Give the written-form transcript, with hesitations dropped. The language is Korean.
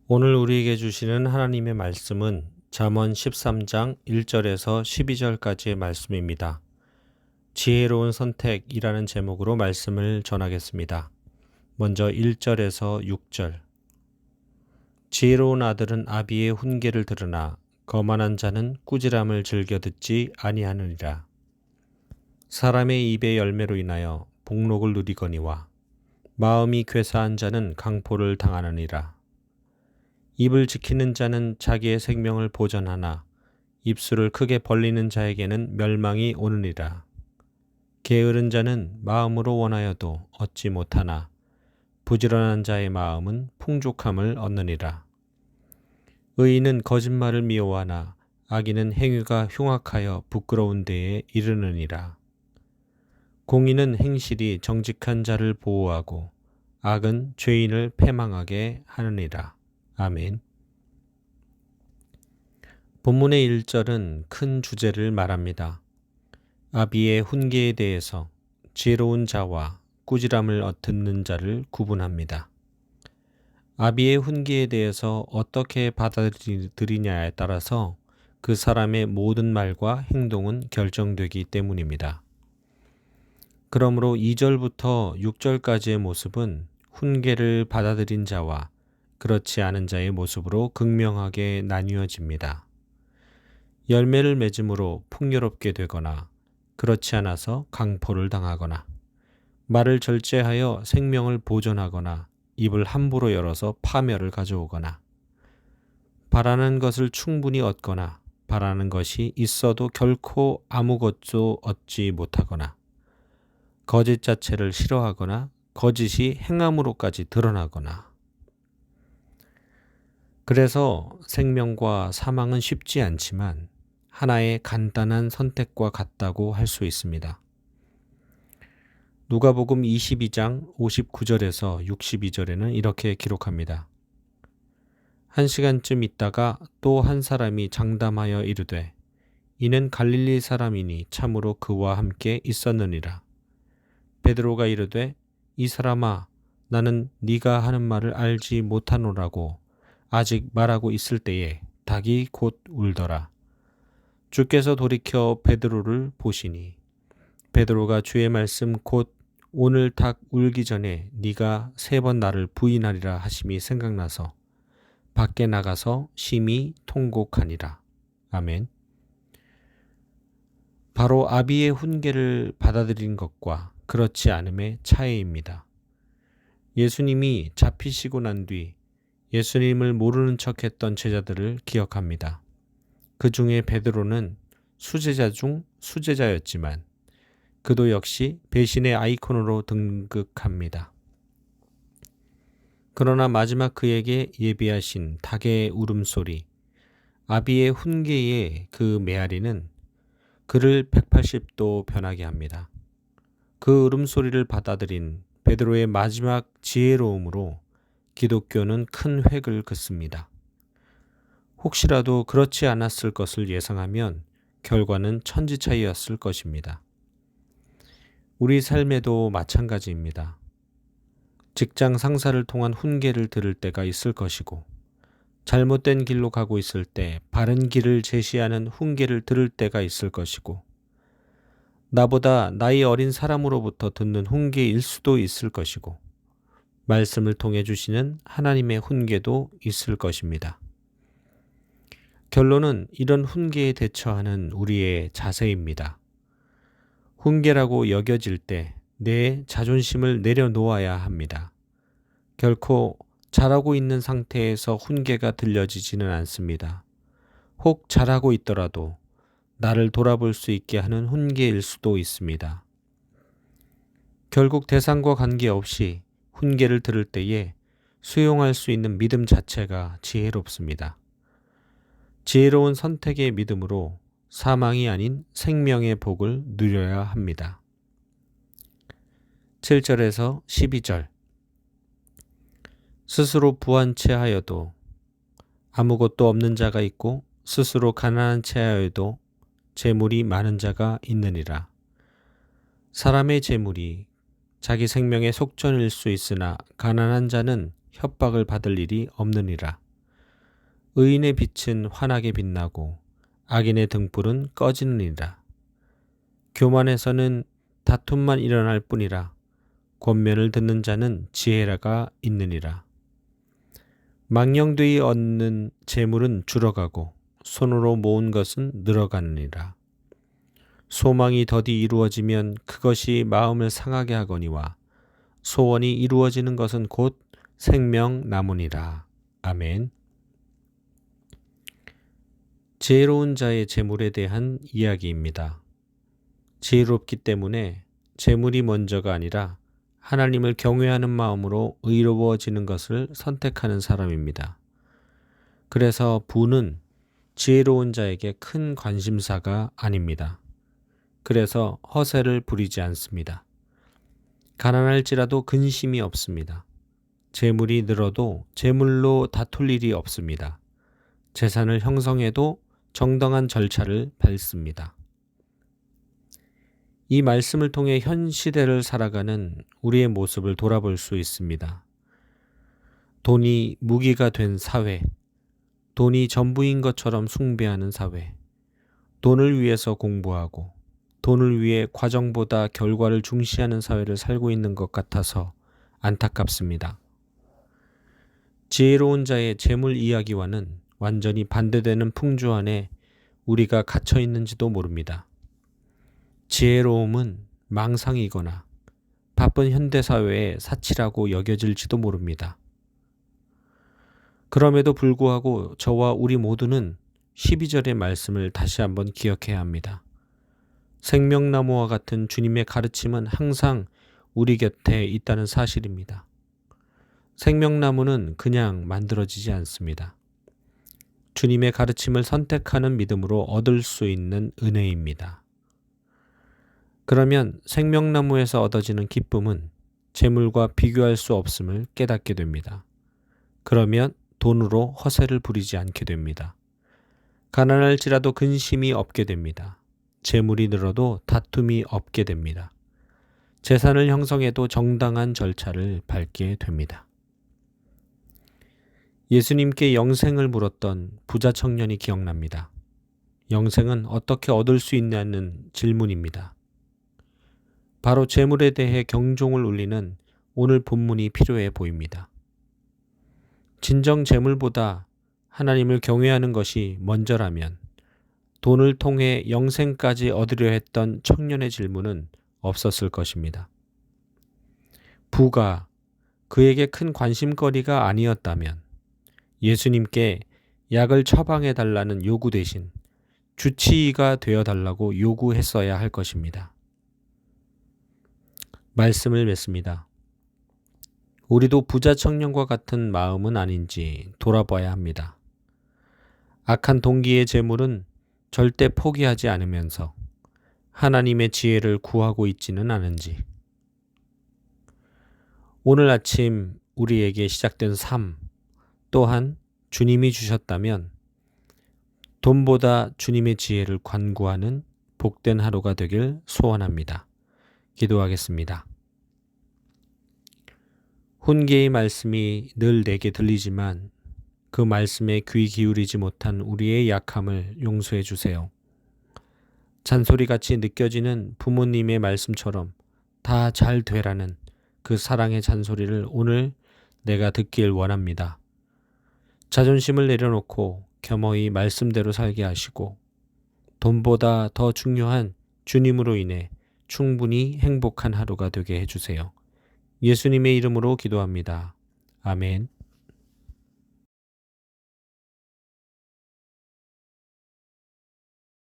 오늘 우리에게 주시는 하나님의 말씀은 잠언 13장 1절에서 12절까지의 말씀입니다. 지혜로운 선택이라는 제목으로 말씀을 전하겠습니다. 먼저 1절에서 6절. 지혜로운 아들은 아비의 훈계를 들으나 거만한 자는 꾸지람을 즐겨 듣지 아니하느니라. 사람의 입의 열매로 인하여 복록을 누리거니와 마음이 괴사한 자는 강포를 당하느니라. 입을 지키는 자는 자기의 생명을 보전하나 입술을 크게 벌리는 자에게는 멸망이 오느니라. 게으른 자는 마음으로 원하여도 얻지 못하나 부지런한 자의 마음은 풍족함을 얻느니라. 의인은 거짓말을 미워하나 악인은 행위가 흉악하여 부끄러운 데에 이르느니라. 공의는 행실이 정직한 자를 보호하고 악은 죄인을 패망하게 하느니라. 아멘. 본문의 1절은 큰 주제를 말합니다. 아비의 훈계에 대해서 지혜로운 자와 꾸지람을 듣는 자를 구분합니다. 아비의 훈계에 대해서 어떻게 받아들이냐에 따라서 그 사람의 모든 말과 행동은 결정되기 때문입니다. 그러므로 2절부터 6절까지의 모습은 훈계를 받아들인 자와 그렇지 않은 자의 모습으로 극명하게 나뉘어집니다. 열매를 맺음으로 풍요롭게 되거나 그렇지 않아서 강포를 당하거나 말을 절제하여 생명을 보존하거나 입을 함부로 열어서 파멸을 가져오거나 바라는 것을 충분히 얻거나 바라는 것이 있어도 결코 아무것도 얻지 못하거나 거짓 자체를 싫어하거나 거짓이 행함으로까지 드러나거나. 그래서 생명과 사망은 쉽지 않지만 하나의 간단한 선택과 같다고 할 수 있습니다. 누가복음 22장 59절에서 62절에는 이렇게 기록합니다. 한 시간쯤 있다가 또 한 사람이 장담하여 이르되 이는 갈릴리 사람이니 참으로 그와 함께 있었느니라. 베드로가 이르되 이 사람아 나는 네가 하는 말을 알지 못하노라고 아직 말하고 있을 때에 닭이 곧 울더라. 주께서 돌이켜 베드로를 보시니 베드로가 주의 말씀 곧 오늘 닭 울기 전에 네가 3번 나를 부인하리라 하심이 생각나서 밖에 나가서 심히 통곡하니라. 아멘. 바로 아비의 훈계를 받아들인 것과 그렇지 않음의 차이입니다. 예수님이 잡히시고 난 뒤 예수님을 모르는 척했던 제자들을 기억합니다. 그 중에 베드로는 수제자 중 수제자였지만 그도 역시 배신의 아이콘으로 등극합니다. 그러나 마지막 그에게 예비하신 닭의 울음소리, 아비의 훈계의 그 메아리는 그를 180도 변하게 합니다. 그 울음소리를 받아들인 베드로의 마지막 지혜로움으로 기독교는 큰 획을 긋습니다. 혹시라도 그렇지 않았을 것을 예상하면 결과는 천지차이였을 것입니다. 우리 삶에도 마찬가지입니다. 직장 상사를 통한 훈계를 들을 때가 있을 것이고 잘못된 길로 가고 있을 때 바른 길을 제시하는 훈계를 들을 때가 있을 것이고 나보다 나이 어린 사람으로부터 듣는 훈계일 수도 있을 것이고 말씀을 통해 주시는 하나님의 훈계도 있을 것입니다. 결론은 이런 훈계에 대처하는 우리의 자세입니다. 훈계라고 여겨질 때 내 자존심을 내려놓아야 합니다. 결코 잘하고 있는 상태에서 훈계가 들려지지는 않습니다. 혹 잘하고 있더라도 나를 돌아볼 수 있게 하는 훈계일 수도 있습니다. 결국 대상과 관계없이 훈계를 들을 때에 수용할 수 있는 믿음 자체가 지혜롭습니다. 지혜로운 선택의 믿음으로 사망이 아닌 생명의 복을 누려야 합니다. 7절에서 12절. 스스로 부한 채 하여도 아무것도 없는 자가 있고 스스로 가난한 채 하여도 재물이 많은 자가 있느니라. 사람의 재물이 자기 생명의 속전일 수 있으나 가난한 자는 협박을 받을 일이 없느니라. 의인의 빛은 환하게 빛나고 악인의 등불은 꺼지느니라. 교만에서는 다툼만 일어날 뿐이라 권면을 듣는 자는 지혜가 있느니라. 망령되이 얻는 재물은 줄어가고 손으로 모은 것은 늘어가느니라. 소망이 더디 이루어지면 그것이 마음을 상하게 하거니와 소원이 이루어지는 것은 곧 생명나무니라. 아멘. 지혜로운 자의 재물에 대한 이야기입니다. 지혜롭기 때문에 재물이 먼저가 아니라 하나님을 경외하는 마음으로 의로워지는 것을 선택하는 사람입니다. 그래서 부는 지혜로운 자에게 큰 관심사가 아닙니다. 그래서 허세를 부리지 않습니다. 가난할지라도 근심이 없습니다. 재물이 늘어도 재물로 다툴 일이 없습니다. 재산을 형성해도 정당한 절차를 밟습니다. 이 말씀을 통해 현 시대를 살아가는 우리의 모습을 돌아볼 수 있습니다. 돈이 무기가 된 사회, 돈이 전부인 것처럼 숭배하는 사회, 돈을 위해서 공부하고 돈을 위해 과정보다 결과를 중시하는 사회를 살고 있는 것 같아서 안타깝습니다. 지혜로운 자의 재물 이야기와는 완전히 반대되는 풍조 안에 우리가 갇혀 있는지도 모릅니다. 지혜로움은 망상이거나 바쁜 현대사회의 사치라고 여겨질지도 모릅니다. 그럼에도 불구하고 저와 우리 모두는 12절의 말씀을 다시 한번 기억해야 합니다. 생명나무와 같은 주님의 가르침은 항상 우리 곁에 있다는 사실입니다. 생명나무는 그냥 만들어지지 않습니다. 주님의 가르침을 선택하는 믿음으로 얻을 수 있는 은혜입니다. 그러면 생명나무에서 얻어지는 기쁨은 재물과 비교할 수 없음을 깨닫게 됩니다. 그러면 돈으로 허세를 부리지 않게 됩니다. 가난할지라도 근심이 없게 됩니다. 재물이 늘어도 다툼이 없게 됩니다. 재산을 형성해도 정당한 절차를 밟게 됩니다. 예수님께 영생을 물었던 부자 청년이 기억납니다. 영생은 어떻게 얻을 수 있냐는 질문입니다. 바로 재물에 대해 경종을 울리는 오늘 본문이 필요해 보입니다. 진정 재물보다 하나님을 경외하는 것이 먼저라면 돈을 통해 영생까지 얻으려 했던 청년의 질문은 없었을 것입니다. 부가 그에게 큰 관심거리가 아니었다면 예수님께 약을 처방해 달라는 요구 대신 주치의가 되어 달라고 요구했어야 할 것입니다. 말씀을 맺습니다. 우리도 부자 청년과 같은 마음은 아닌지 돌아봐야 합니다. 악한 동기의 재물은 절대 포기하지 않으면서 하나님의 지혜를 구하고 있지는 않은지, 오늘 아침 우리에게 시작된 삶 또한 주님이 주셨다면 돈보다 주님의 지혜를 관구하는 복된 하루가 되길 소원합니다. 기도하겠습니다. 훈계의 말씀이 늘 내게 들리지만 그 말씀에 귀 기울이지 못한 우리의 약함을 용서해 주세요. 잔소리같이 느껴지는 부모님의 말씀처럼 다 잘 되라는 그 사랑의 잔소리를 오늘 내가 듣길 원합니다. 자존심을 내려놓고 겸허히 말씀대로 살게 하시고 돈보다 더 중요한 주님으로 인해 충분히 행복한 하루가 되게 해주세요. 예수님의 이름으로 기도합니다. 아멘.